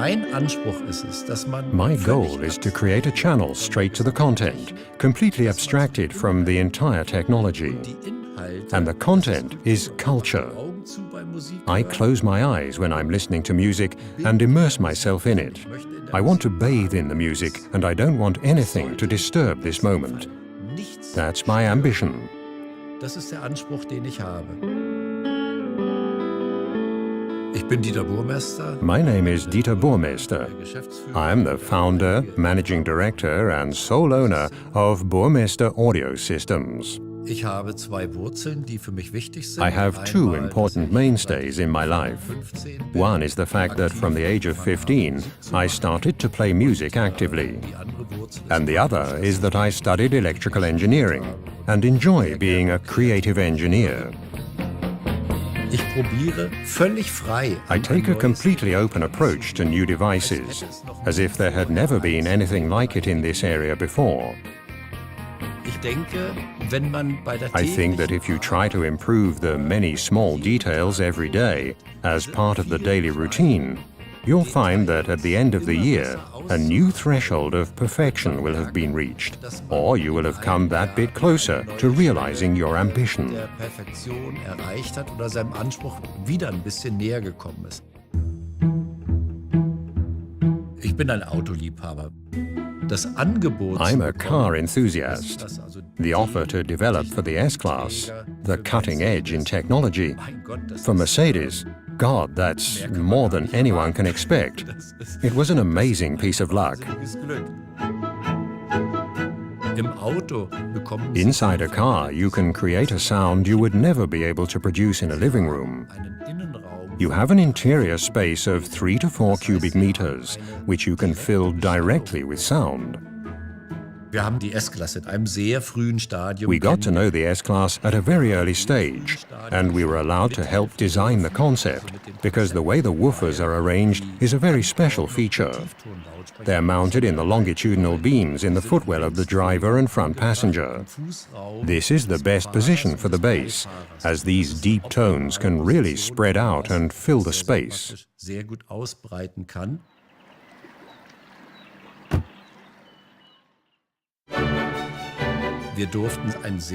My goal is to create a channel straight to the content, completely abstracted from the entire technology. And the content is culture. I close my eyes when I'm listening to music and immerse myself in it. I want to bathe in the music, and I don't want anything to disturb this moment. That's my ambition. Das ist der Anspruch, den ich habe. Ich bin Dieter Burmester. My name is Dieter Burmester. I am the founder, managing director and sole owner of Burmester Audio Systems. Ich habe zwei Wurzeln, die für mich wichtig sind. I have two important mainstays in my life. One is the fact that from the age of 15, I started to play music actively. And the other is that I studied electrical engineering and enjoy being a creative engineer. Ich probiere völlig frei. I take a completely open approach to new devices, as if there had never been anything like it in this area before. I think that if you try to improve the many small details every day as part of the daily routine, you'll find that at the end of the year, a new threshold of perfection will have been reached, or you will have come that bit closer to realizing your ambition. Ich bin ein Autoliebhaber. I'm a car enthusiast. The offer to develop for the S-Class, the cutting edge in technology, for Mercedes, God, that's more than anyone can expect. It was an amazing piece of luck. Inside a car, you can create a sound you would never be able to produce in a living room. You have an interior space of 3 to 4 cubic meters, which you can fill directly with sound. We got to know the S-Class at a very early stage, and we were allowed to help design the concept, because the way the woofers are arranged is a very special feature. They're mounted in the longitudinal beams in the footwell of the driver and front passenger. This is the best position for the bass, as these deep tones can really spread out and fill the space.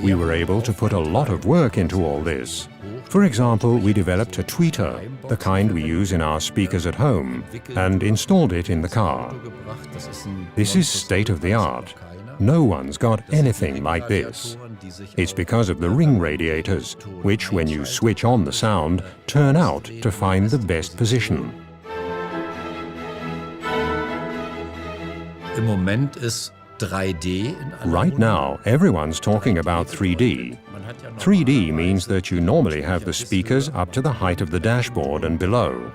We were able to put a lot of work into all this. For example, we developed a tweeter, the kind we use in our speakers at home, and installed it in the car. This is state-of-the-art. No one's got anything like this. It's because of the ring radiators, which, when you switch on the sound, turn out to find the best position. Right now, everyone's talking about 3D. 3D means that you normally have the speakers up to the height of the dashboard and below.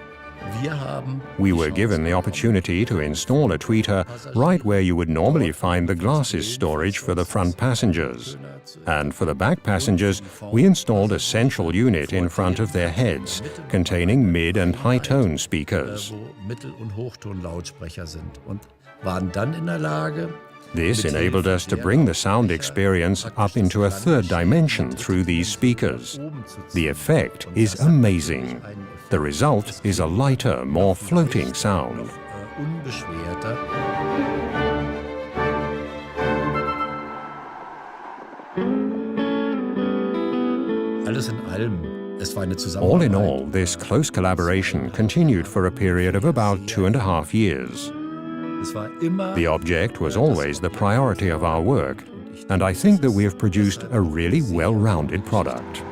We were given the opportunity to install a tweeter right where you would normally find the glasses storage for the front passengers. And for the back passengers, we installed a central unit in front of their heads, containing mid- and high-tone speakers. This enabled us to bring the sound experience up into a third dimension through these speakers. The effect is amazing. The result is a lighter, more floating sound. All in all, this close collaboration continued for a period of about 2.5 years. The object was always the priority of our work, and I think that we have produced a really well-rounded product.